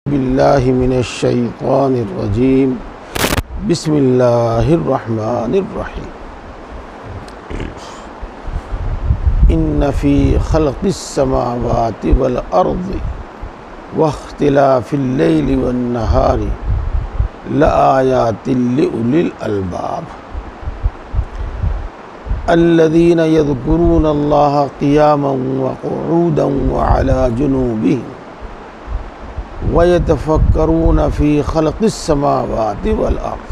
باللہ من الشیطان الرجیم بسم اللہ الرحمن الرحیم ان فی خلق السماوات والارض واختلاف اللیل والنہار لآیات لأولی الالباب الذین یذکرون اللہ قیاما وقعودا وعلی جنوبہم وَيَتَفَكَّرُونَ فِي خَلْقِ السَّمَاوَاتِ وَالْأَرْضِ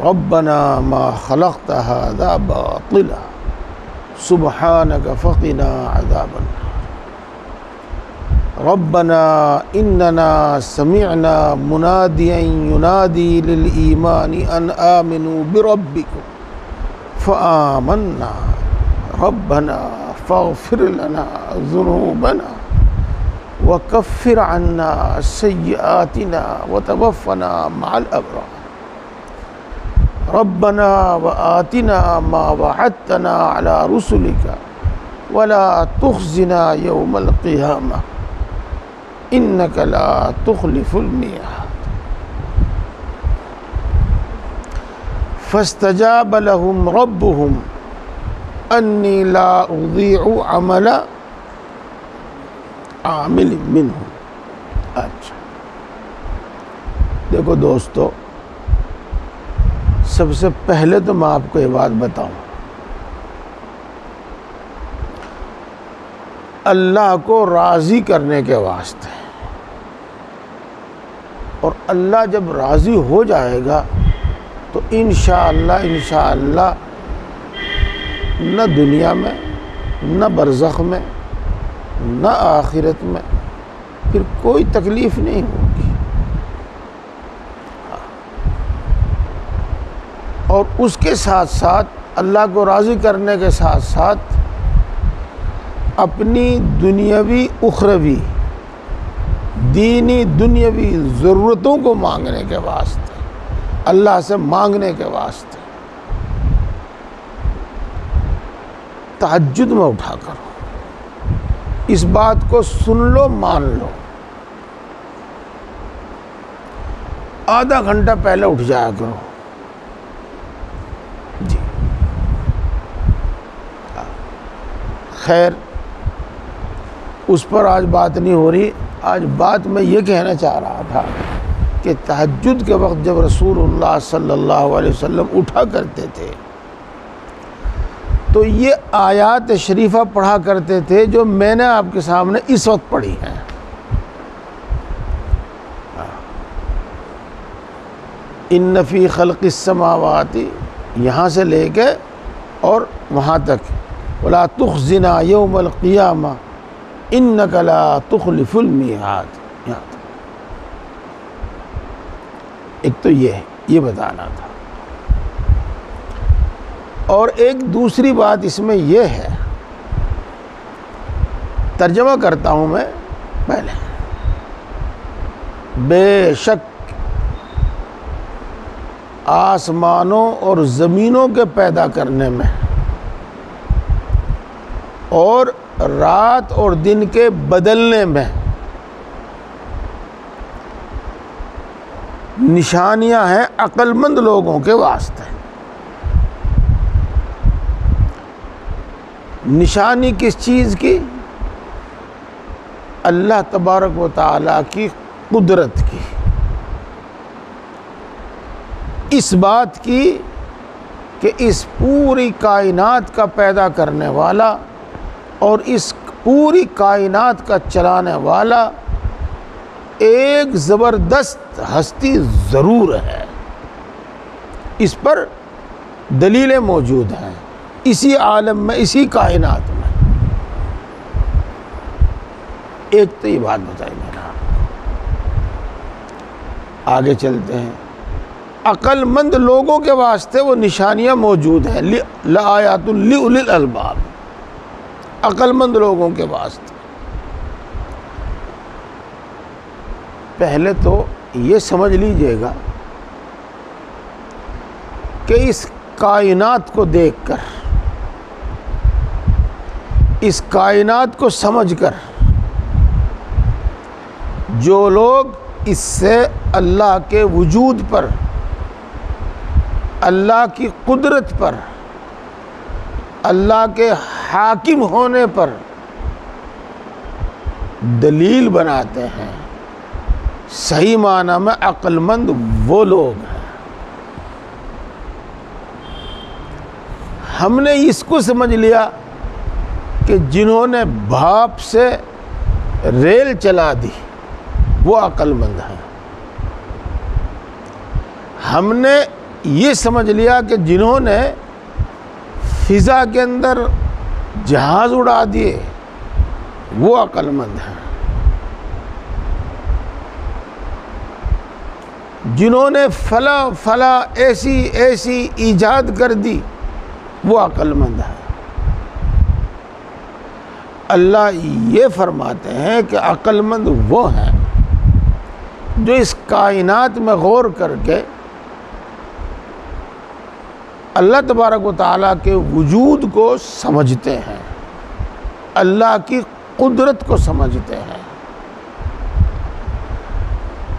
رَبَّنَا مَا خَلَقْتَ هَذَا بَاطِلًا سُبْحَانَكَ فَقِنَا عَذَابَ النَّارِ رَبَّنَا إِنَّنَا سَمِعْنَا مُنَادِيًا يُنَادِي لِلْإِيمَانِ أَنْ آمِنُوا بِرَبِّكُمْ فَآمَنَّا رَبَّنَا فَاغْفِرْ لَنَا ذُنُوبَنَا وَكَفِّرْ عَنَّا سَيِّئَاتِنَا وَتَوَفَّنَا مَعَ الْأَبْرَارِ رَبَّنَا وَآتِنَا مَا وَعَدتَّنَا عَلَى رُسُلِكَ وَلَا تُخْزِنَا يَوْمَ الْقِيَامَةِ إِنَّكَ لَا تُخْلِفُ الْمِيعَادَ فَاسْتَجَابَ لَهُمْ رَبُّهُمْ أَنِّي لَا أُضِيعُ عَمَلَ عامل منہم۔ اچھا دیکھو دوستو، سب سے پہلے تو میں آپ کو یہ بات بتاؤں، اللہ کو راضی کرنے کے واسطے، اور اللہ جب راضی ہو جائے گا تو انشاءاللہ نہ دنیا میں نہ برزخ میں نہ آخرت میں پھر کوئی تکلیف نہیں ہوگی، اور اس کے ساتھ ساتھ اللہ کو راضی کرنے کے ساتھ ساتھ اپنی دنیاوی اخروی دینی دنیاوی ضرورتوں کو مانگنے کے واسطے، اللہ سے مانگنے کے واسطے تہجد میں اٹھا کرو، اس بات کو سن لو، مان لو، آدھا گھنٹہ پہلے اٹھ جایا کرو جی۔ خیر، اس پر آج بات نہیں ہو رہی، آج بات میں یہ کہنا چاہ رہا تھا کہ تہجد کے وقت جب رسول اللہ صلی اللہ علیہ وسلم اٹھا کرتے تھے تو یہ آیات شریفہ پڑھا کرتے تھے جو میں نے آپ کے سامنے اس وقت پڑھی ہیں۔ ان فی خلق السماوات، یہاں سے لے کے اور وہاں تک، ولا تخزنا یوم القیامہ انک لا تخلف المیعاد، یہاں تک۔ ایک تو یہ بتانا تھا، اور ایک دوسری بات اس میں یہ ہے، ترجمہ کرتا ہوں میں پہلے۔ بے شک آسمانوں اور زمینوں کے پیدا کرنے میں اور رات اور دن کے بدلنے میں نشانیاں ہیں عقل مند لوگوں کے واسطے۔ نشانی کس چیز کی؟ اللہ تبارک و تعالیٰ کی قدرت کی، اس بات کی کہ اس پوری کائنات کا پیدا کرنے والا اور اس پوری کائنات کا چلانے والا ایک زبردست ہستی ضرور ہے، اس پر دلیلیں موجود ہیں، اسی عالم میں، اسی کائنات میں۔ ایک تو یہ بات بتائی میں نے، آگے چلتے ہیں۔ عقل مند لوگوں کے واسطے وہ نشانیاں موجود ہیں، لآیات لأولی الالباب، عقل مند لوگوں کے واسطے۔ پہلے تو یہ سمجھ لیجئے گا کہ اس کائنات کو دیکھ کر، اس کائنات کو سمجھ کر جو لوگ اس سے اللہ کے وجود پر، اللہ کی قدرت پر، اللہ کے حاکم ہونے پر دلیل بناتے ہیں، صحیح معنی میں عقل مند وہ لوگ ہیں۔ ہم نے اس کو سمجھ لیا کہ جنہوں نے بھاپ سے ریل چلا دی وہ عقل مند ہیں۔ ہم نے یہ سمجھ لیا کہ جنہوں نے فضا کے اندر جہاز اڑا دیے وہ عقل مند ہیں۔ جنہوں نے فلاں ایسی ایجاد کر دی وہ عقل مند ہے۔ اللہ یہ فرماتے ہیں کہ عقل مند وہ ہیں جو اس کائنات میں غور کر کے اللہ تبارک و تعالیٰ کے وجود کو سمجھتے ہیں، اللہ کی قدرت کو سمجھتے ہیں،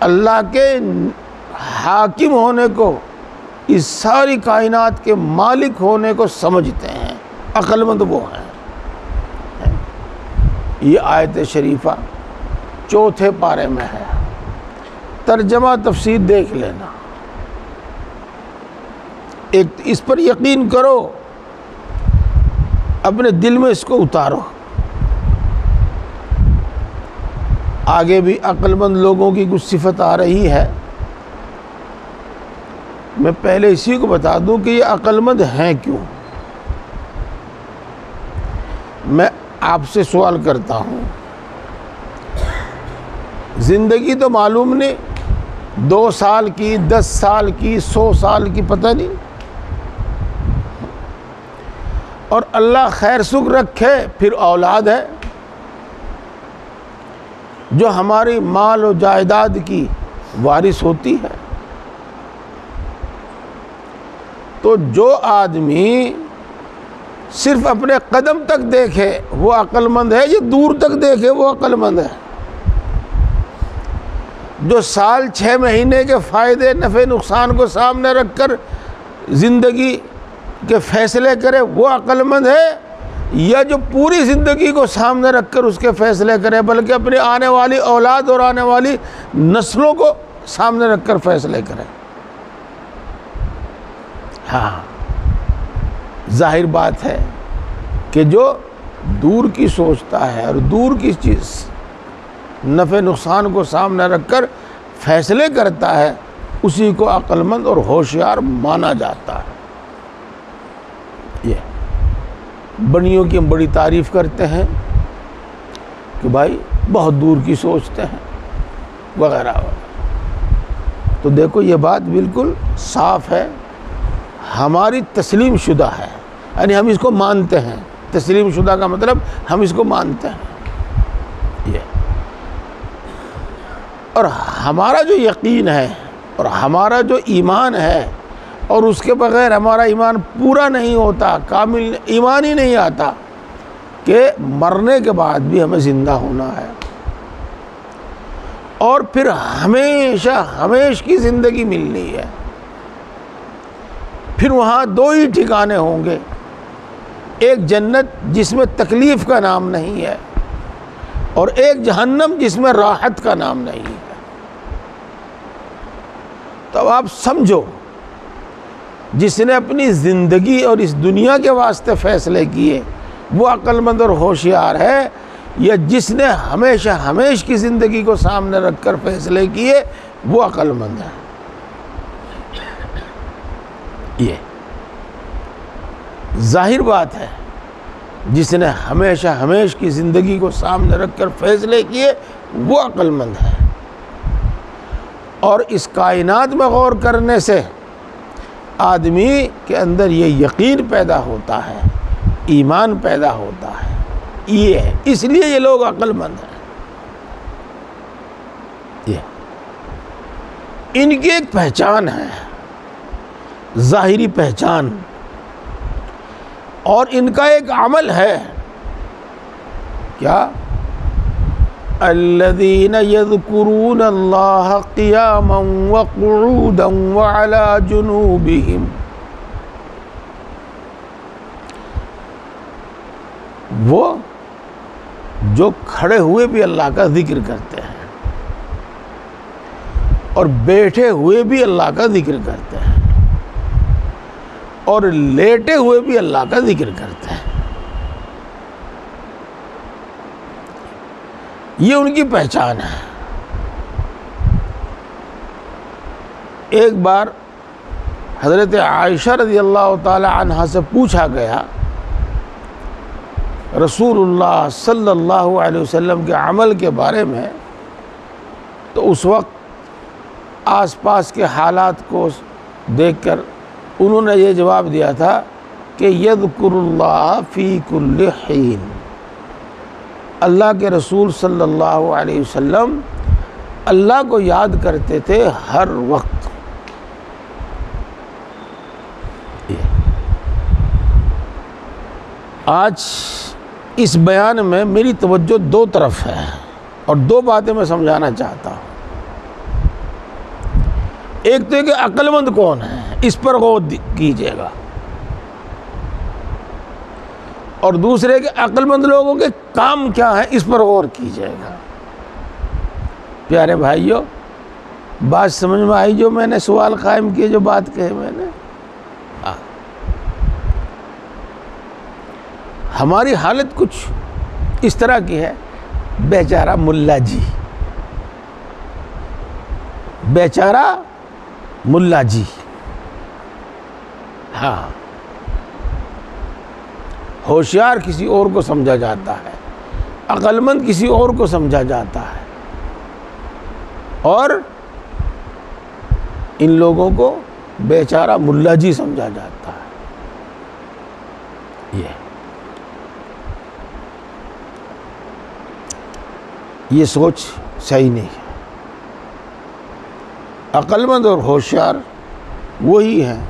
اللہ کے حاکم ہونے کو، اس ساری کائنات کے مالک ہونے کو سمجھتے ہیں۔ عقل مند وہ ہیں۔ یہ آیت شریفہ 4 پارے میں ہے، ترجمہ تفسیر دیکھ لینا، ایک اس پر یقین کرو، اپنے دل میں اس کو اتارو۔ آگے بھی عقل مند لوگوں کی کچھ صفت آ رہی ہے، میں پہلے اسی کو بتا دوں کہ یہ عقل مند ہیں کیوں۔ میں آپ سے سوال کرتا ہوں، زندگی تو معلوم نہیں، 2 سال کی، 10 سال کی، 100 سال کی، پتہ نہیں، اور اللہ خیر سکھ رکھے پھر اولاد ہے جو ہماری مال و جائیداد کی وارث ہوتی ہے۔ تو جو آدمی صرف اپنے قدم تک دیکھے وہ عقل مند ہے، یہ دور تک دیکھے وہ عقل مند ہے۔ جو سال 6 مہینے کے فائدے نفع نقصان کو سامنے رکھ کر زندگی کے فیصلے کرے وہ عقل مند ہے، یا جو پوری زندگی کو سامنے رکھ کر اس کے فیصلے کرے، بلکہ اپنی آنے والی اولاد اور آنے والی نسلوں کو سامنے رکھ کر فیصلے کرے۔ ہاں، ظاہر بات ہے کہ جو دور کی سوچتا ہے اور دور کی چیز نفع نقصان کو سامنے رکھ کر فیصلے کرتا ہے، اسی کو عقل مند اور ہوشیار مانا جاتا ہے۔ یہ بڑیوں کی ہم بڑی تعریف کرتے ہیں کہ بھائی بہت دور کی سوچتے ہیں وغیرہ وغیرہ۔ تو دیکھو یہ بات بالکل صاف ہے، ہماری تسلیم شدہ ہے، یعنی ہم اس کو مانتے ہیں۔ تسلیم شدہ کا مطلب ہم اس کو مانتے ہیں۔ یہ اور ہمارا جو یقین ہے اور ہمارا جو ایمان ہے، اور اس کے بغیر ہمارا ایمان پورا نہیں ہوتا، کامل ایمان ہی نہیں آتا کہ مرنے کے بعد بھی ہمیں زندہ ہونا ہے، اور پھر ہمیشہ ہمیش کی زندگی ملنی ہے۔ پھر وہاں 2 ہی ٹھکانے ہوں گے، ایک جنت جس میں تکلیف کا نام نہیں ہے، اور ایک جہنم جس میں راحت کا نام نہیں ہے۔ تو اب آپ سمجھو، جس نے اپنی زندگی اور اس دنیا کے واسطے فیصلے کیے وہ عقل مند اور ہوشیار ہے، یا جس نے ہمیشہ ہمیش کی زندگی کو سامنے رکھ کر فیصلے کیے وہ عقل مند ہے۔ یہ ظاہر بات ہے، جس نے ہمیشہ ہمیش کی زندگی کو سامنے رکھ کر فیصلے کیے وہ عقل مند ہے۔ اور اس کائنات میں غور کرنے سے آدمی کے اندر یہ یقین پیدا ہوتا ہے، ایمان پیدا ہوتا ہے۔ یہ ہے، اس لیے یہ لوگ عقل مند ہیں۔ یہ ان کی ایک پہچان ہے، ظاہری پہچان، اور ان کا ایک عمل ہے، کیا الذین یذکرون اللہ قیاما وقعودا وعلی جنوبہم، وہ جو کھڑے ہوئے بھی اللہ کا ذکر کرتے ہیں اور بیٹھے ہوئے بھی اللہ کا ذکر کرتے ہیں اور لیٹے ہوئے بھی اللہ کا ذکر کرتے ہیں۔ یہ ان کی پہچان ہے۔ ایک بار حضرت عائشہ رضی اللہ تعالی عنہا سے پوچھا گیا رسول اللہ صلی اللہ علیہ وسلم کے عمل کے بارے میں، تو اس وقت آس پاس کے حالات کو دیکھ کر انہوں نے یہ جواب دیا تھا کہ یذکر اللہ فی کل حین، اللہ کے رسول صلی اللہ علیہ وسلم اللہ کو یاد کرتے تھے ہر وقت۔ آج اس بیان میں میری توجہ دو طرف ہے اور دو باتیں میں سمجھانا چاہتا ہوں۔ ایک تو ہے کہ عقل مند کون ہے، اس پر غور کیجیے گا، اور دوسرے کہ عقل مند لوگوں کے کام کیا ہیں، اس پر غور کیجیے گا۔ پیارے بھائیوں، بات سمجھ میں آئی جو میں نے سوال قائم کیے، جو بات کہے میں نے؟ ہماری حالت کچھ اس طرح کی ہے، بیچارہ ملا جی، بیچارہ ملا جی، ہاں، ہوشیار کسی اور کو سمجھا جاتا ہے، عقل مند کسی اور کو سمجھا جاتا ہے، اور ان لوگوں کو بیچارہ ملا جی سمجھا جاتا ہے۔ یہ سوچ صحیح نہیں ہے۔ عقل مند اور ہوشیار وہی ہیں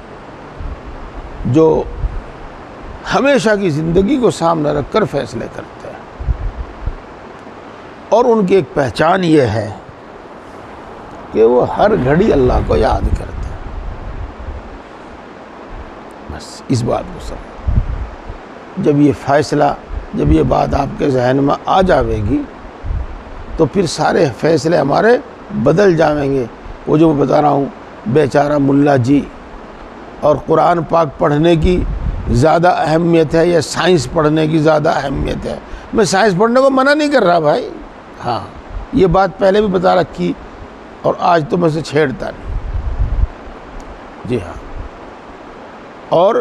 جو ہمیشہ کی زندگی کو سامنے رکھ کر فیصلے کرتے ہیں، اور ان کی ایک پہچان یہ ہے کہ وہ ہر گھڑی اللہ کو یاد کرتے ہیں۔ بس اس بات کو سمجھ، جب یہ فیصلہ، جب یہ بات آپ کے ذہن میں آ جاوے گی تو پھر سارے فیصلے ہمارے بدل جائیں گے۔ وہ جو میں بتا رہا ہوں، بیچارہ ملا جی، اور قرآن پاک پڑھنے کی زیادہ اہمیت ہے یا سائنس پڑھنے کی زیادہ اہمیت ہے؟ میں سائنس پڑھنے کو منع نہیں کر رہا بھائی، ہاں، یہ بات پہلے بھی بتا رکھی اور آج تو میں سے چھیڑتا نہیں، جی ہاں۔ اور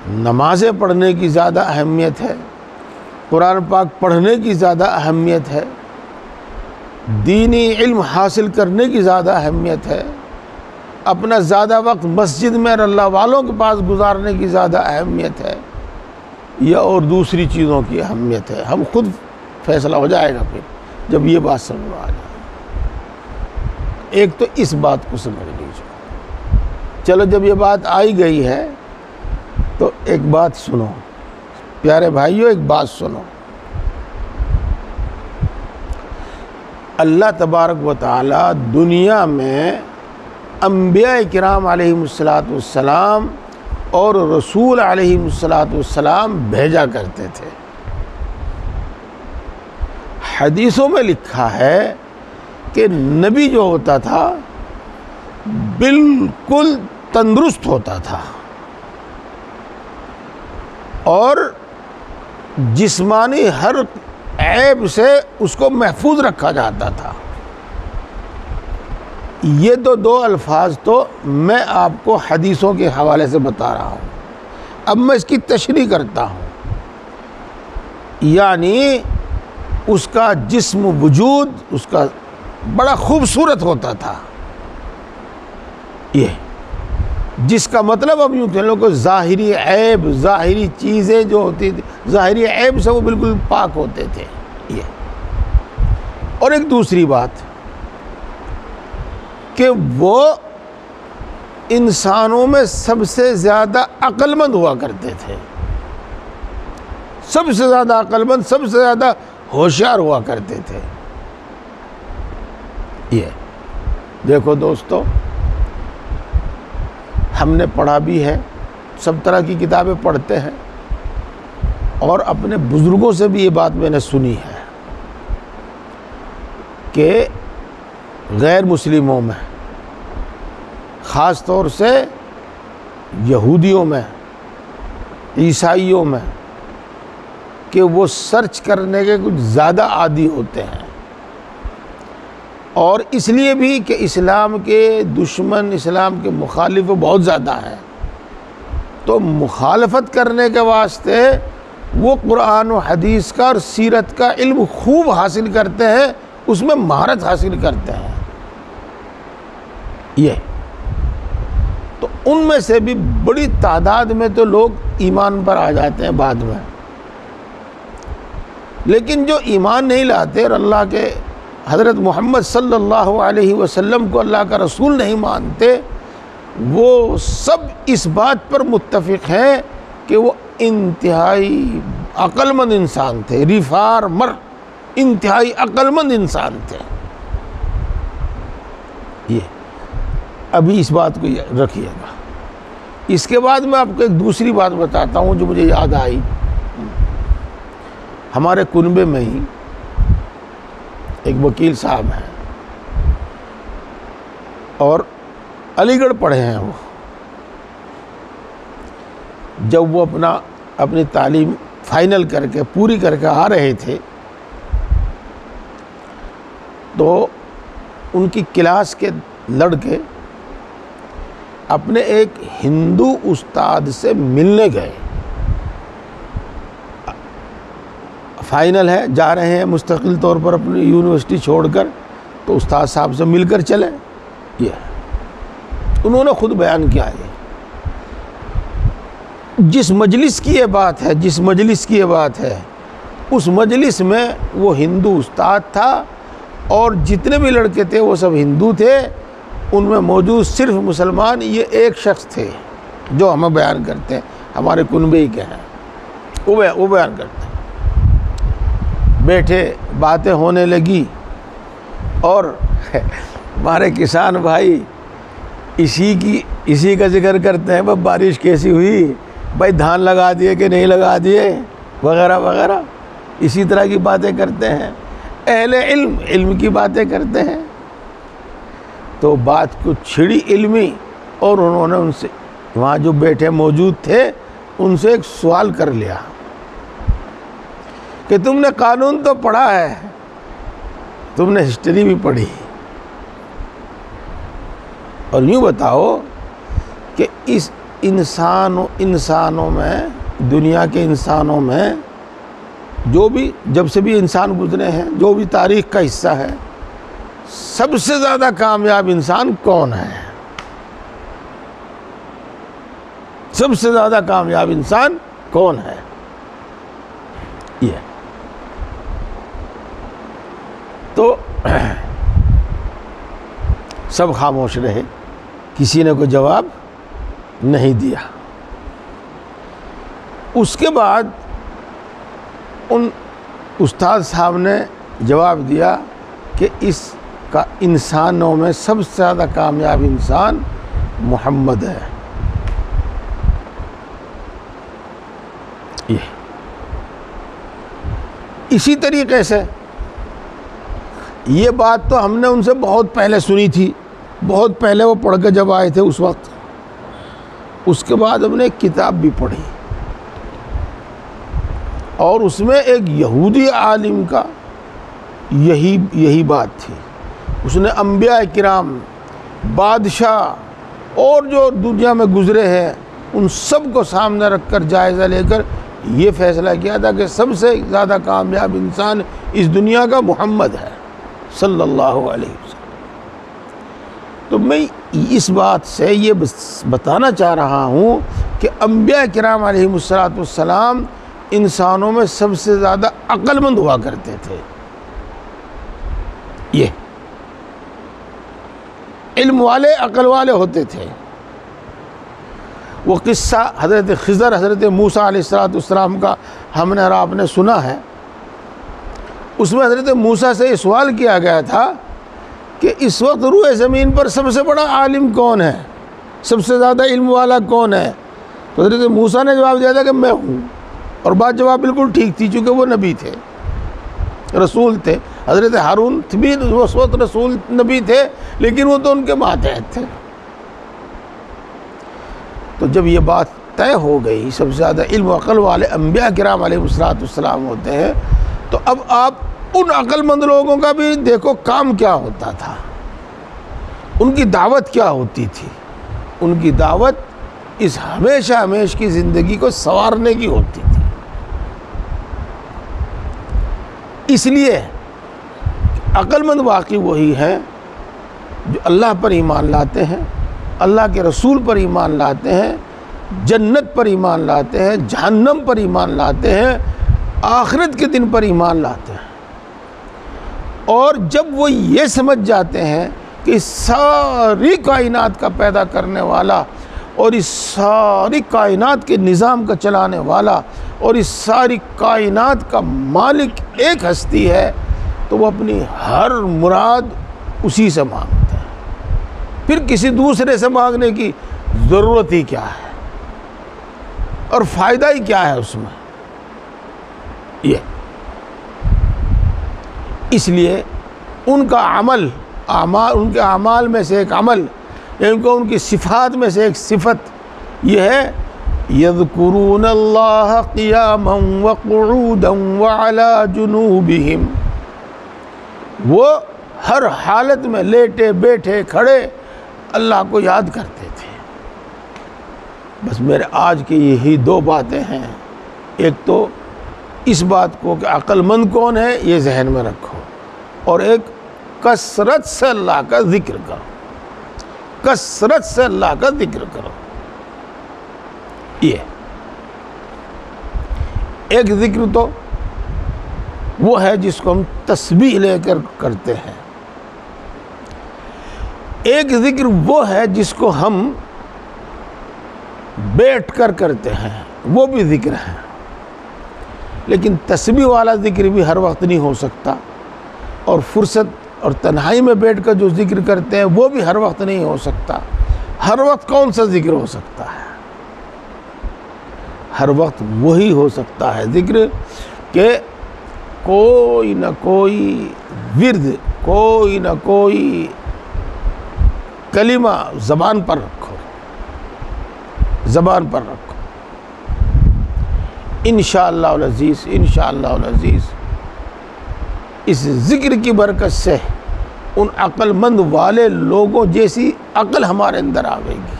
نمازیں پڑھنے کی زیادہ اہمیت ہے، قرآن پاک پڑھنے کی زیادہ اہمیت ہے، دینی علم حاصل کرنے کی زیادہ اہمیت ہے، اپنا زیادہ وقت مسجد میں اور اللہ والوں کے پاس گزارنے کی زیادہ اہمیت ہے، یا اور دوسری چیزوں کی اہمیت ہے؟ ہم خود فیصلہ ہو جائے گا پھر جب یہ بات سمجھ میں آ جائے۔ ایک تو اس بات کو سمجھ لیجیے۔ چلو جب یہ بات آئی گئی ہے تو ایک بات سنو پیارے بھائیوں، ایک بات سنو۔ اللہ تبارک و تعالی دنیا میں انبیاء کرام علیہم السلام اور رسول علیہم السلام بھیجا کرتے تھے۔ حدیثوں میں لکھا ہے کہ نبی جو ہوتا تھا بالکل تندرست ہوتا تھا اور جسمانی ہر عیب سے اس کو محفوظ رکھا جاتا تھا۔ یہ تو دو الفاظ تو میں آپ کو حدیثوں کے حوالے سے بتا رہا ہوں، اب میں اس کی تشریح کرتا ہوں۔ یعنی اس کا جسم وجود اس کا بڑا خوبصورت ہوتا تھا، یہ جس کا مطلب اب یوں کہہ لو کہ ظاہری عیب، ظاہری چیزیں جو ہوتی تھی، ظاہری عیب سے وہ بالکل پاک ہوتے تھے یہ۔ اور ایک دوسری بات کہ وہ انسانوں میں سب سے زیادہ عقل مند ہوا کرتے تھے، سب سے زیادہ عقل مند، سب سے زیادہ ہوشیار ہوا کرتے تھے۔ یہ دیکھو دوستو، ہم نے پڑھا بھی ہے، سب طرح کی کتابیں پڑھتے ہیں، اور اپنے بزرگوں سے بھی یہ بات میں نے سنی ہے کہ غیر مسلموں میں، خاص طور سے یہودیوں میں، عیسائیوں میں، کہ وہ سرچ کرنے کے کچھ زیادہ عادی ہوتے ہیں، اور اس لیے بھی کہ اسلام کے دشمن، اسلام کے مخالف بہت زیادہ ہیں، تو مخالفت کرنے کے واسطے وہ قرآن و حدیث کا اور سیرت کا علم خوب حاصل کرتے ہیں، اس میں مہارت حاصل کرتے ہیں۔ یہ تو ان میں سے بھی بڑی تعداد میں تو لوگ ایمان پر آ جاتے ہیں بعد میں، لیکن جو ایمان نہیں لاتے اور اللہ کے حضرت محمد صلی اللہ علیہ وسلم کو اللہ کا رسول نہیں مانتے، وہ سب اس بات پر متفق ہیں کہ وہ انتہائی عقل مند انسان تھے، ریفارمر، انتہائی عقل مند انسان تھے۔ یہ ابھی اس بات کو رکھیے گا۔ اس کے بعد میں آپ کو ایک دوسری بات بتاتا ہوں جو مجھے یاد آئی۔ ہمارے کنبے میں ہی ایک وکیل صاحب ہیں، اور علی گڑھ پڑھے ہیں وہ۔ جب وہ اپنی تعلیم فائنل کر کے، پوری کر کے آ رہے تھے، تو ان کی کلاس کے لڑکے اپنے ایک ہندو استاد سے ملنے گئے۔ فائنل ہے، جا رہے ہیں مستقل طور پر اپنی یونیورسٹی چھوڑ کر، تو استاد صاحب سے مل کر چلے۔ یہ انہوں نے خود بیان کیا ہے، جس مجلس کی یہ بات ہے، جس مجلس کی یہ بات ہے، اس مجلس میں وہ ہندو استاد تھا، اور جتنے بھی لڑکے تھے وہ سب ہندو تھے، ان میں موجود صرف مسلمان یہ ایک شخص تھے جو ہمیں بیان کرتے ہیں، ہمارے کنبے ہی کے ہیں، وہ بیان کرتے ہیں۔ بیٹھے، باتیں ہونے لگی، اور ہمارے کسان بھائی اسی کا ذکر کرتے ہیں، بارش کیسی ہوئی، بھائی دھان لگا دیے کہ نہیں لگا دیے، وغیرہ وغیرہ، اسی طرح کی باتیں کرتے ہیں۔ اہل علم کی باتیں کرتے ہیں۔ تو بات کو چھڑی علمی، اور انہوں نے ان سے، وہاں جو بیٹھے موجود تھے، ان سے ایک سوال کر لیا کہ تم نے قانون تو پڑھا ہے، تم نے ہسٹری بھی پڑھی، اور یوں بتاؤ کہ اس انسانوں میں، دنیا کے انسانوں میں، جو بھی جب سے بھی انسان گزرے ہیں، جو بھی تاریخ کا حصہ ہے، سب سے زیادہ کامیاب انسان کون ہے؟ سب سے زیادہ کامیاب انسان کون ہے؟ یہ تو سب خاموش رہے، کسی نے کوئی جواب نہیں دیا۔ اس کے بعد ان استاد صاحب نے جواب دیا کہ اس کا انسانوں میں سب سے زیادہ کامیاب انسان محمد ہے۔ اسی طریقے سے یہ بات تو ہم نے ان سے بہت پہلے سنی تھی، بہت پہلے وہ پڑھ کے جب آئے تھے اس وقت۔ اس کے بعد ہم نے ایک کتاب بھی پڑھی، اور اس میں ایک یہودی عالم کا یہی بات تھی۔ اس نے انبیاء کرام، بادشاہ اور جو دنیا میں گزرے ہیں، ان سب کو سامنے رکھ کر جائزہ لے کر یہ فیصلہ کیا تھا کہ سب سے زیادہ کامیاب انسان اس دنیا کا محمد ہے صلی اللہ علیہ وسلم۔ تو میں اس بات سے یہ بتانا چاہ رہا ہوں کہ انبیاء کرام علیہ السلام انسانوں میں سب سے زیادہ عقل مند ہوا کرتے تھے۔ یہ علم والے، عقل والے ہوتے تھے۔ وہ قصہ حضرت خضر، حضرت موسیٰ علیہ السلام کا ہم نے اور آپ نے سنا ہے۔ اس میں حضرت موسیٰ سے یہ سوال کیا گیا تھا کہ اس وقت روئے زمین پر سب سے بڑا عالم کون ہے، سب سے زیادہ علم والا کون ہے؟ تو حضرت موسیٰ نے جواب دیا تھا کہ میں ہوں، اور بات جواب بالکل ٹھیک تھی، چونکہ وہ نبی تھے، رسول تھے۔ حضرت ہارون بھی اس وقت رسول نبی تھے، لیکن وہ تو ان کے ماتحت تھے۔ تو جب یہ بات طے ہو گئی، سب سے زیادہ علم و عقل والے انبیاء کرام علیہ السلام ہوتے ہیں، تو اب آپ ان عقل مند لوگوں کا بھی دیکھو کام کیا ہوتا تھا، ان کی دعوت کیا ہوتی تھی۔ ان کی دعوت اس ہمیشہ ہمیش کی زندگی کو سنوارنے کی ہوتی تھی۔ اس لیے عقل مند واقعی وہی ہیں جو اللہ پر ایمان لاتے ہیں، اللہ کے رسول پر ایمان لاتے ہیں، جنت پر ایمان لاتے ہیں، جہنم پر ایمان لاتے ہیں، آخرت کے دن پر ایمان لاتے ہیں۔ اور جب وہ یہ سمجھ جاتے ہیں کہ اس ساری کائنات کا پیدا کرنے والا اور اس ساری کائنات کے نظام کا چلانے والا اور اس ساری کائنات کا مالک ایک ہستی ہے، تو وہ اپنی ہر مراد اسی سے مانگتے ہیں، پھر کسی دوسرے سے مانگنے کی ضرورت ہی کیا ہے اور فائدہ ہی کیا ہے اس میں۔ یہ اس لیے ان کا عمل، ان کے اعمال میں سے ایک عمل، ان کی صفات میں سے ایک صفت یہ ہے، یذکرون اللہ قیاما وقعودا وعلی جنوبہم۔ وہ ہر حالت میں لیٹے بیٹھے کھڑے اللہ کو یاد کرتے تھے۔ بس میرے آج کی یہی دو باتیں ہیں، ایک تو اس بات کو کہ عقل مند کون ہے یہ ذہن میں رکھو، اور ایک کثرت سے اللہ کا ذکر کرو، کثرت سے اللہ کا ذکر کرو۔ یہ ایک ذکر تو وہ ہے جس کو ہم تسبیح لے کر کرتے ہیں، ایک ذکر وہ ہے جس کو ہم بیٹھ کر کرتے ہیں، وہ بھی ذکر ہے۔ لیکن تسبیح والا ذکر بھی ہر وقت نہیں ہو سکتا، اور فرصت اور تنہائی میں بیٹھ کر جو ذکر کرتے ہیں وہ بھی ہر وقت نہیں ہو سکتا۔ ہر وقت کون سا ذکر ہو سکتا ہے؟ ہر وقت وہی ہو سکتا ہے ذکر کہ کوئی نہ کوئی ورد، کوئی نہ کوئی کلمہ زبان پر رکھو، زبان پر رکھو۔ انشاءاللہ العزیز، انشاءاللہ العزیز اس ذکر کی برکت سے ان عقل مند والے لوگوں جیسی عقل ہمارے اندر آ گئے گی،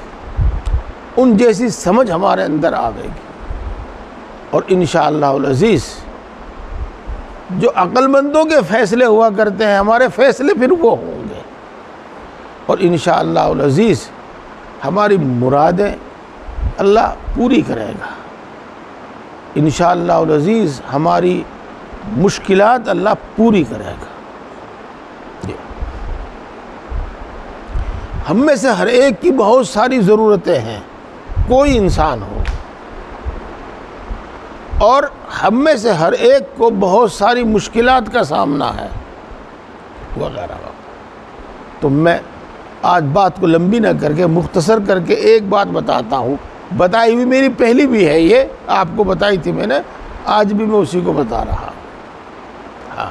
ان جیسی سمجھ ہمارے اندر آ گئے گی، اور انشاءاللہ العزیز جو عقل مندوں کے فیصلے ہوا کرتے ہیں ہمارے فیصلے پھر وہ ہوں گے، اور انشاءاللہ العزیز ہماری مرادیں اللہ پوری کرے گا، انشاءاللہ العزیز ہماری مشکلات اللہ پوری کرے گا۔ ہم میں سے ہر ایک کی بہت ساری ضرورتیں ہیں، کوئی انسان ہو، اور ہم میں سے ہر ایک کو بہت ساری مشکلات کا سامنا ہے وغیرہ۔ تو میں آج بات کو لمبی نہ کر کے مختصر کر کے ایک بات بتاتا ہوں، بتائی ہوئی میری پہلی بھی ہے، یہ آپ کو بتائی تھی میں نے، آج بھی میں اسی کو بتا رہا ہوں۔ ہاں،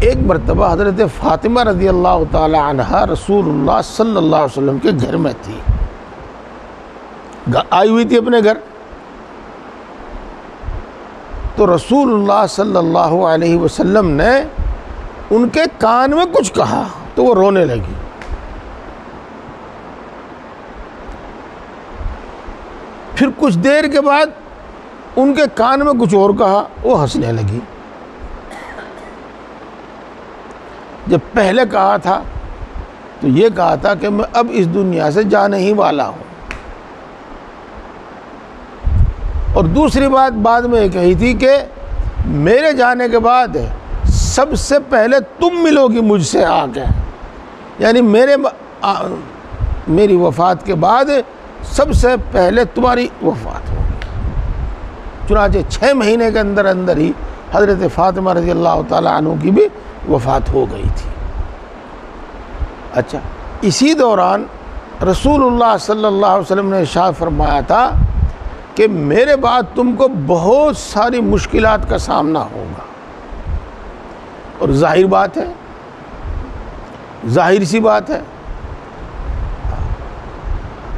ایک مرتبہ حضرت فاطمہ رضی اللہ تعالی عنہا رسول اللہ صلی اللہ علیہ وسلم کے گھر میں تھی، آئی ہوئی تھی اپنے گھر۔ تو رسول اللہ صلی اللہ علیہ وسلم نے ان کے کان میں کچھ کہا تو وہ رونے لگی۔ پھر کچھ دیر کے بعد ان کے کان میں کچھ اور کہا، وہ ہنسنے لگی۔ جب پہلے کہا تھا تو یہ کہا تھا کہ میں اب اس دنیا سے جانے ہی والا ہوں، اور دوسری بات بعد میں یہ کہی تھی کہ میرے جانے کے بعد سب سے پہلے تم ملو گی مجھ سے آ کے، یعنی میری وفات کے بعد سب سے پہلے تمہاری وفات ہوگی۔ چنانچہ 6 مہینے کے اندر اندر ہی حضرت فاطمہ رضی اللہ تعالیٰ عنہ کی بھی وفات ہو گئی تھی۔ اچھا، اسی دوران رسول اللہ صلی اللہ علیہ وسلم نے ارشاد فرمایا تھا کہ میرے بعد تم کو بہت ساری مشکلات کا سامنا ہوگا، اور ظاہر بات ہے، ظاہر سی بات ہے،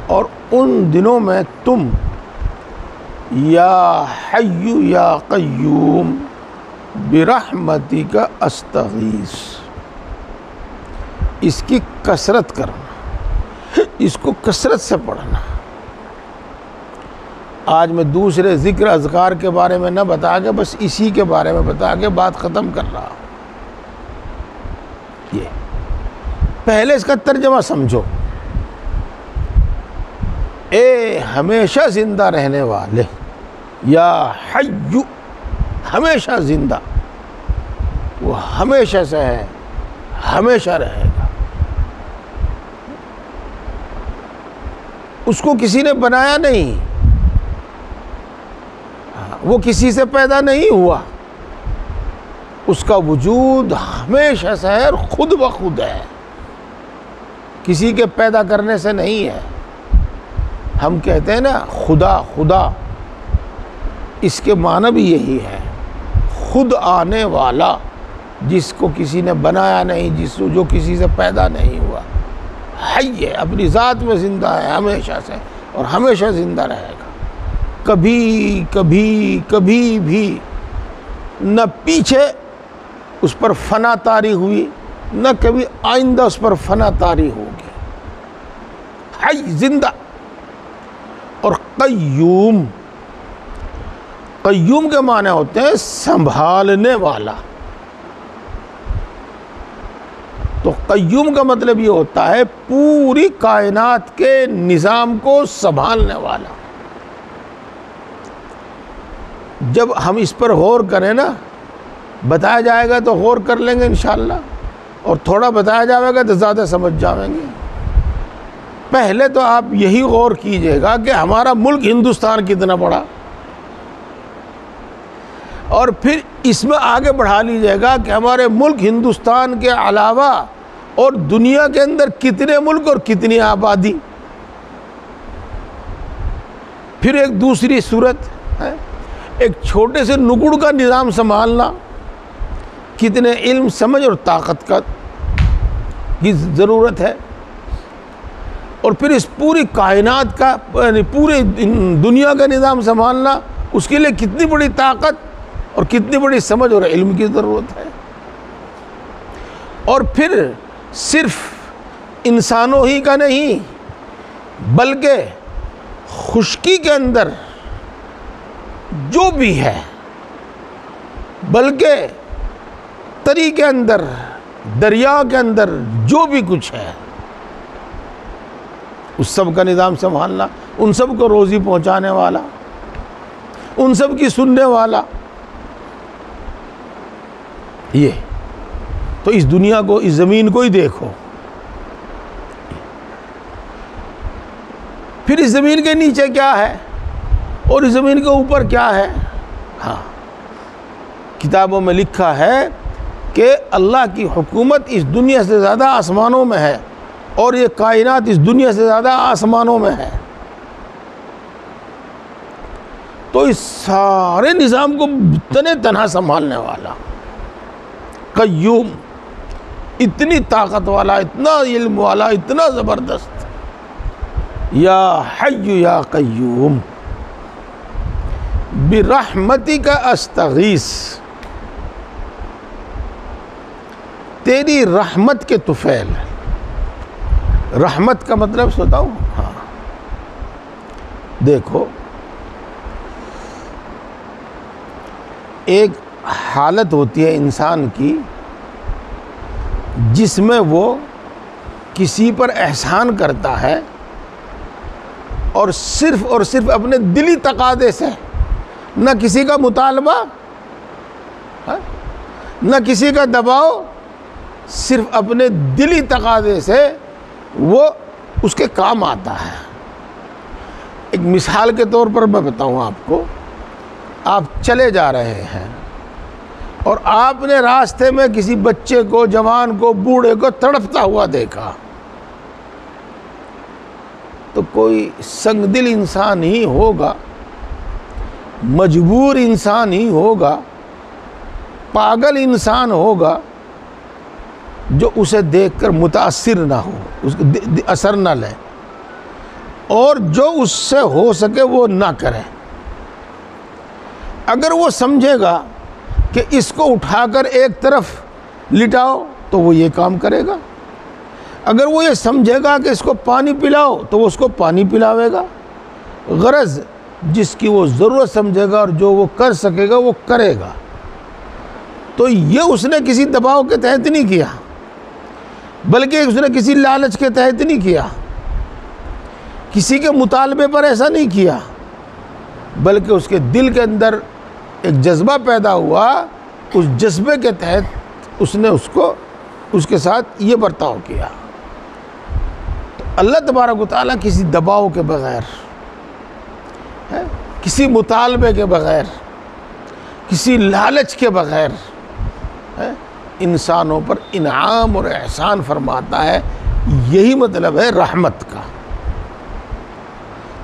اور ان دنوں میں تم یا حی یا قیوم برحمتک استغیث، اس کی کثرت کرنا، اس کو کثرت سے پڑھنا۔ آج میں دوسرے ذکر اذکار کے بارے میں نہ بتا کے بس اسی کے بارے میں بتا کے بات ختم کر رہا ہوں۔ یہ پہلے اس کا ترجمہ سمجھو۔ اے ہمیشہ زندہ رہنے والے، یا حی، ہمیشہ زندہ، وہ ہمیشہ سے ہے، ہمیشہ رہے گا۔ اس کو کسی نے بنایا نہیں، وہ کسی سے پیدا نہیں ہوا، اس کا وجود ہمیشہ سے ہے اور خود بخود ہے، کسی کے پیدا کرنے سے نہیں ہے۔ ہم کہتے ہیں نا خدا خدا، اس کے معنی بھی یہی ہے، خود آنے والا، جس کو کسی نے بنایا نہیں، جو کسی سے پیدا نہیں ہوا، حی ہے، اپنی ذات میں زندہ ہے ہمیشہ سے، اور ہمیشہ زندہ رہے گا۔ کبھی کبھی کبھی بھی نہ پیچھے اس پر فنا طاری ہوئی، نہ کبھی آئندہ اس پر فنا طاری ہوگی۔ حی، زندہ، اور قیوم، قیوم کے معنی ہوتے ہیں سنبھالنے والا۔ تو قیوم کا مطلب یہ ہوتا ہے پوری کائنات کے نظام کو سنبھالنے والا۔ جب ہم اس پر غور کریں نا، بتایا جائے گا تو غور کر لیں گے انشاءاللہ، اور تھوڑا بتایا جائے گا تو زیادہ سمجھ جائیں گے۔ پہلے تو آپ یہی غور کیجئے گا کہ ہمارا ملک ہندوستان کتنا بڑا، اور پھر اس میں آگے بڑھا لیجئے گا کہ ہمارے ملک ہندوستان کے علاوہ اور دنیا کے اندر کتنے ملک اور کتنی آبادی۔ پھر ایک دوسری صورت ہے، ایک چھوٹے سے نکڑ کا نظام سنبھالنا، کتنے علم، سمجھ اور طاقت کی ضرورت ہے، اور پھر اس پوری کائنات کا، یعنی پورے دنیا کا نظام سنبھالنا، اس کے لیے کتنی بڑی طاقت اور کتنی بڑی سمجھ اور علم کی ضرورت ہے۔ اور پھر صرف انسانوں ہی کا نہیں، بلکہ خشکی کے اندر جو بھی ہے، بلکہ تری کے اندر، دریا کے اندر جو بھی کچھ ہے، اس سب کا نظام سنبھالنا، ان سب کو روزی پہنچانے والا، ان سب کی سننے والا۔ یہ تو اس دنیا کو، اس زمین کو ہی دیکھو، پھر اس زمین کے نیچے کیا ہے اور اس زمین کے اوپر کیا ہے۔ ہاں، کتابوں میں لکھا ہے کہ اللہ کی حکومت اس دنیا سے زیادہ آسمانوں میں ہے، اور یہ کائنات اس دنیا سے زیادہ آسمانوں میں ہے۔ تو اس سارے نظام کو تنے تنہا سنبھالنے والا، قیوم، اتنی طاقت والا، اتنا علم والا، اتنا زبردست، یا حی یا قیوم برحمتک استغیث، تیری رحمت کے طفیل۔ رحمت کا مطلب بتاؤں؟ ہاں، دیکھو، ایک حالت ہوتی ہے انسان کی جس میں وہ کسی پر احسان کرتا ہے، اور صرف اپنے دلی تقاضے سے، نہ کسی کا مطالبہ، نہ کسی کا دباؤ، صرف اپنے دلی تقاضے سے وہ اس کے کام آتا ہے۔ ایک مثال کے طور پر میں بتاؤں آپ کو، آپ چلے جا رہے ہیں اور آپ نے راستے میں کسی بچے کو، جوان کو، بوڑھے کو تڑپتا ہوا دیکھا تو کوئی سنگ دل انسان ہی ہوگا، مجبور انسان ہی ہوگا، پاگل انسان ہوگا جو اسے دیکھ کر متاثر نہ ہو، اس کو اثر نہ لے، اور جو اس سے ہو سکے وہ نہ کرے۔ اگر وہ سمجھے گا کہ اس کو اٹھا کر ایک طرف لٹاؤ تو وہ یہ کام کرے گا، اگر وہ یہ سمجھے گا کہ اس کو پانی پلاؤ تو وہ اس کو پانی پلاوے گا۔ غرض جس کی وہ ضرورت سمجھے گا اور جو وہ کر سکے گا وہ کرے گا۔ تو یہ اس نے کسی دباؤ کے تحت نہیں کیا، بلکہ اس نے کسی لالچ کے تحت نہیں کیا، کسی کے مطالبے پر ایسا نہیں کیا، بلکہ اس کے دل کے اندر ایک جذبہ پیدا ہوا، اس جذبے کے تحت اس نے اس کے ساتھ یہ برتاؤ کیا۔ تو اللہ تبارک و تعالیٰ کسی دباؤ کے بغیر، کسی مطالبے کے بغیر، کسی لالچ کے بغیر انسانوں پر انعام اور احسان فرماتا ہے۔ یہی مطلب ہے رحمت کا۔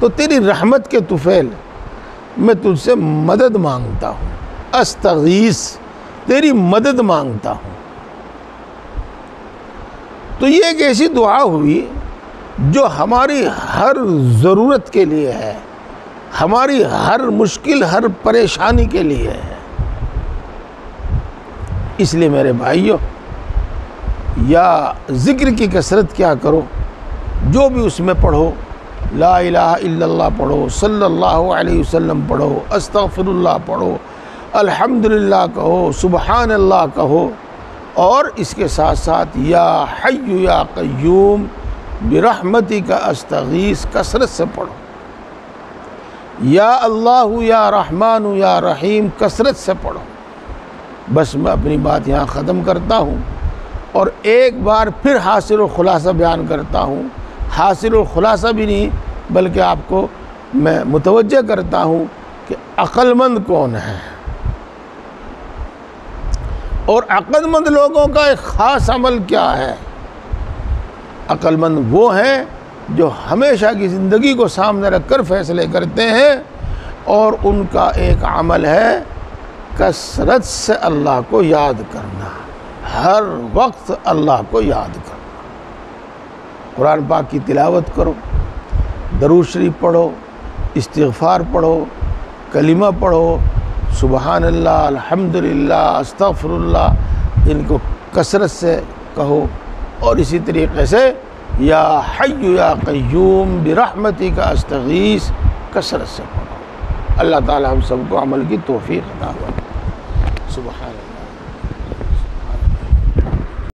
تو تیری رحمت کے طفیل میں تجھ سے مدد مانگتا ہوں، استغیث، تیری مدد مانگتا ہوں۔ تو یہ ایک ایسی دعا ہوئی جو ہماری ہر ضرورت کے لیے ہے، ہماری ہر مشکل، ہر پریشانی کے لیے ہے۔ اس لیے میرے بھائیوں، یا ذکر کی کثرت کیا کرو، جو بھی اس میں پڑھو، لا الہ الا اللہ پڑھو، صلی اللہ علیہ وسلم پڑھو، استغفر اللہ پڑھو، الحمدللہ کہو، سبحان اللہ کہو، اور اس کے ساتھ ساتھ یا حی یا قیوم برحمتک استغیث کثرت سے پڑھو، یا اللہ یا رحمان یا رحیم کثرت سے پڑھو۔ بس میں اپنی بات یہاں ختم کرتا ہوں، اور ایک بار پھر حاصل و خلاصہ بیان کرتا ہوں۔ حاصل و خلاصہ بھی نہیں، بلکہ آپ کو میں متوجہ کرتا ہوں کہ عقل مند کون ہے، اور عقل مند لوگوں کا ایک خاص عمل کیا ہے۔ عقل مند وہ ہیں جو ہمیشہ کی زندگی کو سامنے رکھ کر فیصلے کرتے ہیں، اور ان کا ایک عمل ہے کثرت سے اللہ کو یاد کرنا، ہر وقت اللہ کو یاد کرنا۔ قرآن پاک کی تلاوت کرو، درود شریف پڑھو، استغفار پڑھو، کلمہ پڑھو، سبحان اللہ، الحمدللہ، استغفر اللہ، ان کو کثرت سے کہو، اور اسی طریقے سے یا حی یا قیوم برحمتک استغیث کثرت سے پڑھو۔ اللہ تعالی ہم سب کو عمل کی توفیق عطا فرمائے۔ سبحان اللہ۔